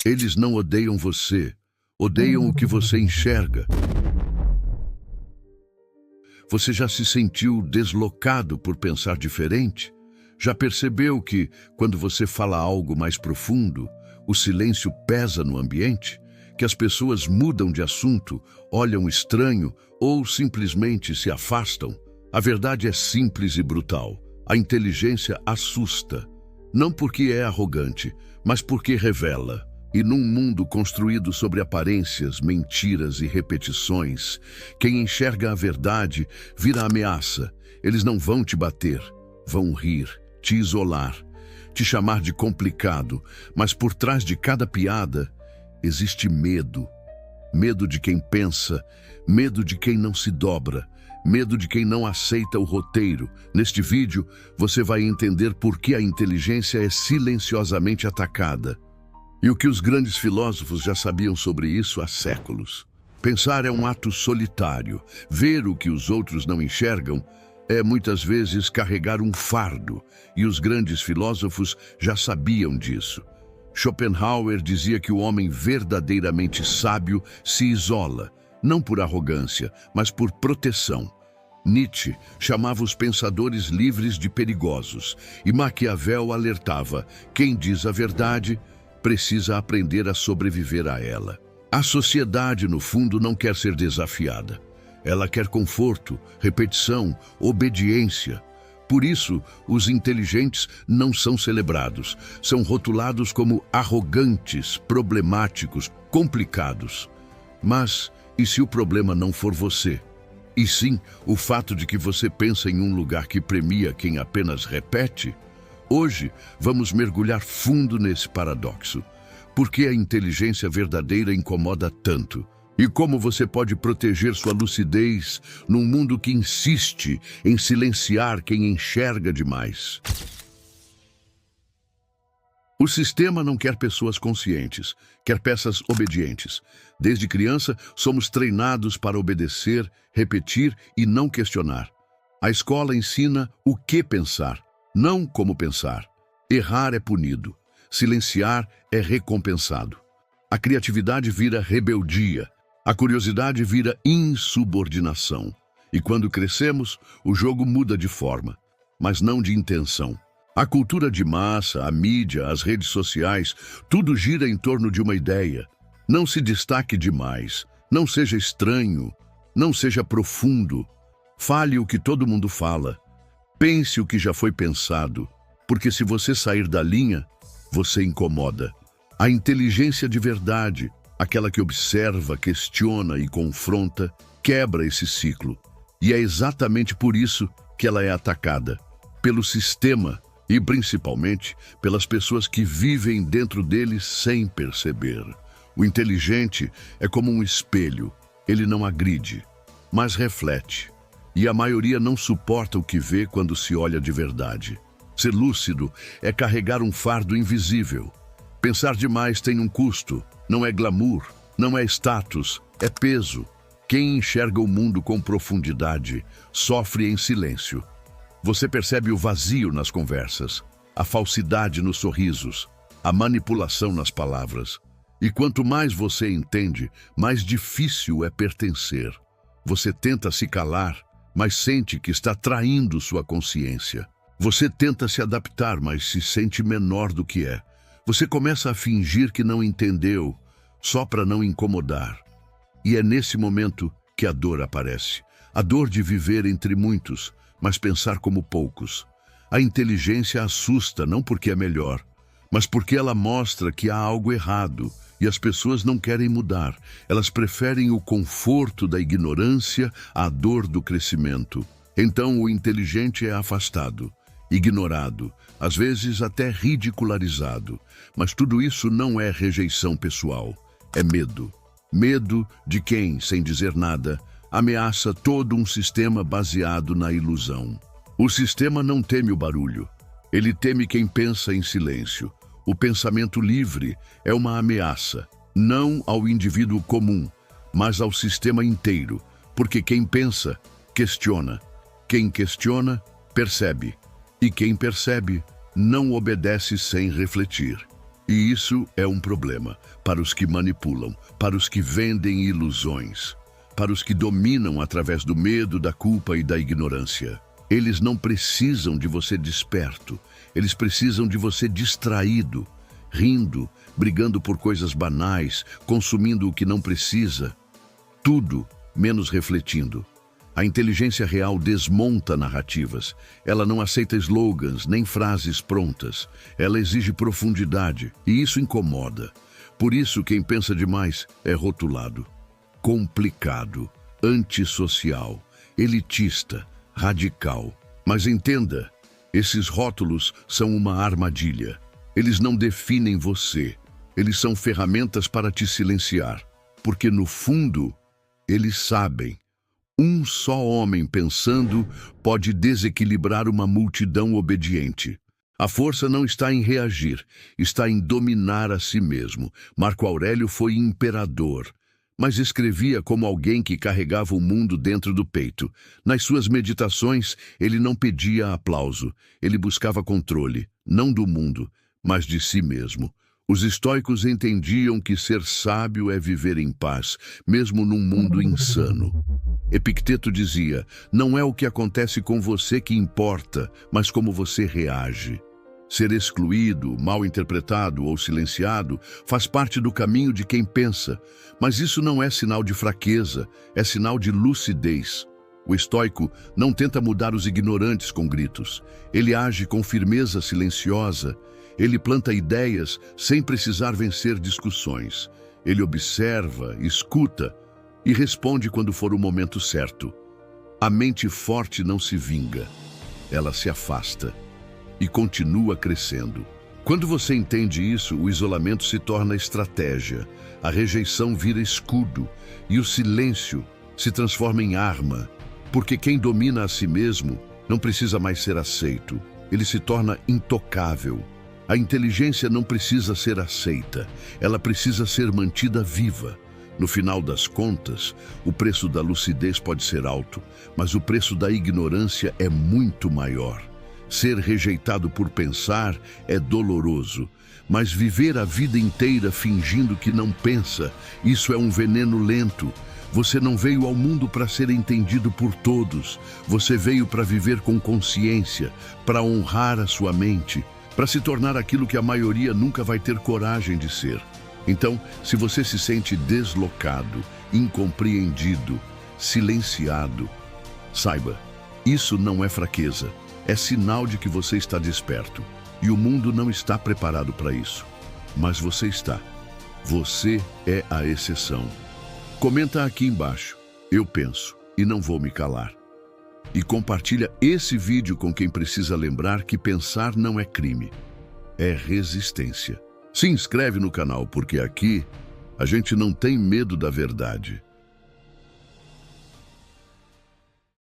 Eles não odeiam você, odeiam o que você enxerga. Você já se sentiu deslocado por pensar diferente? Já percebeu que, quando você fala algo mais profundo, o silêncio pesa no ambiente? Que as pessoas mudam de assunto, olham estranho ou simplesmente se afastam? A verdade é simples e brutal. A inteligência assusta, não porque é arrogante, mas porque revela. E num mundo construído sobre aparências, mentiras e repetições, quem enxerga a verdade vira ameaça. Eles não vão te bater, vão rir, te isolar, te chamar de complicado, mas por trás de cada piada existe medo. Medo de quem pensa, medo de quem não se dobra, medo de quem não aceita o roteiro. Neste vídeo, você vai entender por que a inteligência é silenciosamente atacada. E o que os grandes filósofos já sabiam sobre isso há séculos. Pensar é um ato solitário. Ver o que os outros não enxergam é muitas vezes carregar um fardo. E os grandes filósofos já sabiam disso. Schopenhauer dizia que o homem verdadeiramente sábio se isola, não por arrogância, mas por proteção. Nietzsche chamava os pensadores livres de perigosos, e Maquiavel alertava: quem diz a verdade precisa aprender a sobreviver a ela. A sociedade, no fundo, não quer ser desafiada. Ela quer conforto, repetição, obediência. Por isso, os inteligentes não são celebrados. São rotulados como arrogantes, problemáticos, complicados. Mas, e se o problema não for você? E sim, o fato de que você pensa em um lugar que premia quem apenas repete? Hoje, vamos mergulhar fundo nesse paradoxo. Por que a inteligência verdadeira incomoda tanto? E como você pode proteger sua lucidez num mundo que insiste em silenciar quem enxerga demais? O sistema não quer pessoas conscientes, quer peças obedientes. Desde criança, somos treinados para obedecer, repetir e não questionar. A escola ensina o que pensar, não como pensar. Errar é punido, silenciar é recompensado. A criatividade vira rebeldia, a curiosidade vira insubordinação. E quando crescemos, o jogo muda de forma, mas não de intenção. A cultura de massa, a mídia, as redes sociais, tudo gira em torno de uma ideia. Não se destaque demais, não seja estranho, não seja profundo. Fale o que todo mundo fala. Pense o que já foi pensado, porque se você sair da linha, você incomoda. A inteligência de verdade, aquela que observa, questiona e confronta, quebra esse ciclo. E é exatamente por isso que ela é atacada. Pelo sistema e, principalmente, pelas pessoas que vivem dentro dele sem perceber. O inteligente é como um espelho. Ele não agride, mas reflete. E a maioria não suporta o que vê quando se olha de verdade. Ser lúcido é carregar um fardo invisível. Pensar demais tem um custo. Não é glamour, não é status, é peso. Quem enxerga o mundo com profundidade sofre em silêncio. Você percebe o vazio nas conversas, a falsidade nos sorrisos, a manipulação nas palavras. E quanto mais você entende, mais difícil é pertencer. Você tenta se calar, mas sente que está traindo sua consciência. Você tenta se adaptar, mas se sente menor do que é. Você começa a fingir que não entendeu, só para não incomodar. E é nesse momento que a dor aparece. A dor de viver entre muitos, mas pensar como poucos. A inteligência assusta não porque é melhor, mas porque ela mostra que há algo errado e as pessoas não querem mudar. Elas preferem o conforto da ignorância à dor do crescimento. Então o inteligente é afastado, ignorado, às vezes até ridicularizado. Mas tudo isso não é rejeição pessoal, é medo. Medo de quem, sem dizer nada, ameaça todo um sistema baseado na ilusão. O sistema não teme o barulho, ele teme quem pensa em silêncio. O pensamento livre é uma ameaça, não ao indivíduo comum, mas ao sistema inteiro, porque quem pensa, questiona. Quem questiona, percebe. E quem percebe, não obedece sem refletir. E isso é um problema para os que manipulam, para os que vendem ilusões, para os que dominam através do medo, da culpa e da ignorância. Eles não precisam de você desperto, eles precisam de você distraído, rindo, brigando por coisas banais, consumindo o que não precisa, tudo menos refletindo. A inteligência real desmonta narrativas. Ela não aceita slogans nem frases prontas. Ela exige profundidade, e isso incomoda. Por isso, quem pensa demais é rotulado, complicado, antissocial, elitista, radical. Mas entenda, esses rótulos são uma armadilha. Eles não definem você. Eles são ferramentas para te silenciar. Porque, no fundo, eles sabem. Um só homem pensando pode desequilibrar uma multidão obediente. A força não está em reagir, está em dominar a si mesmo. Marco Aurélio foi imperador, mas escrevia como alguém que carregava o mundo dentro do peito. Nas suas meditações, ele não pedia aplauso, ele buscava controle, não do mundo, mas de si mesmo. Os estoicos entendiam que ser sábio é viver em paz, mesmo num mundo insano. Epicteto dizia, não é o que acontece com você que importa, mas como você reage. Ser excluído, mal interpretado ou silenciado faz parte do caminho de quem pensa, mas isso não é sinal de fraqueza, é sinal de lucidez. O estoico não tenta mudar os ignorantes com gritos. Ele age com firmeza silenciosa. Ele planta ideias sem precisar vencer discussões. Ele observa, escuta e responde quando for o momento certo. A mente forte não se vinga. Ela se afasta e continua crescendo. Quando você entende isso, o isolamento se torna estratégia, a rejeição vira escudo e o silêncio se transforma em arma, porque quem domina a si mesmo não precisa mais ser aceito, ele se torna intocável. A inteligência não precisa ser aceita, ela precisa ser mantida viva. No final das contas, o preço da lucidez pode ser alto, mas o preço da ignorância é muito maior. Ser rejeitado por pensar é doloroso, mas viver a vida inteira fingindo que não pensa, isso é um veneno lento. Você não veio ao mundo para ser entendido por todos. Você veio para viver com consciência, para honrar a sua mente, para se tornar aquilo que a maioria nunca vai ter coragem de ser. Então, se você se sente deslocado, incompreendido, silenciado, saiba, isso não é fraqueza. É sinal de que você está desperto. E o mundo não está preparado para isso. Mas você está. Você é a exceção. Comenta aqui embaixo. Eu penso e não vou me calar. E compartilha esse vídeo com quem precisa lembrar que pensar não é crime. É resistência. Se inscreve no canal porque aqui a gente não tem medo da verdade.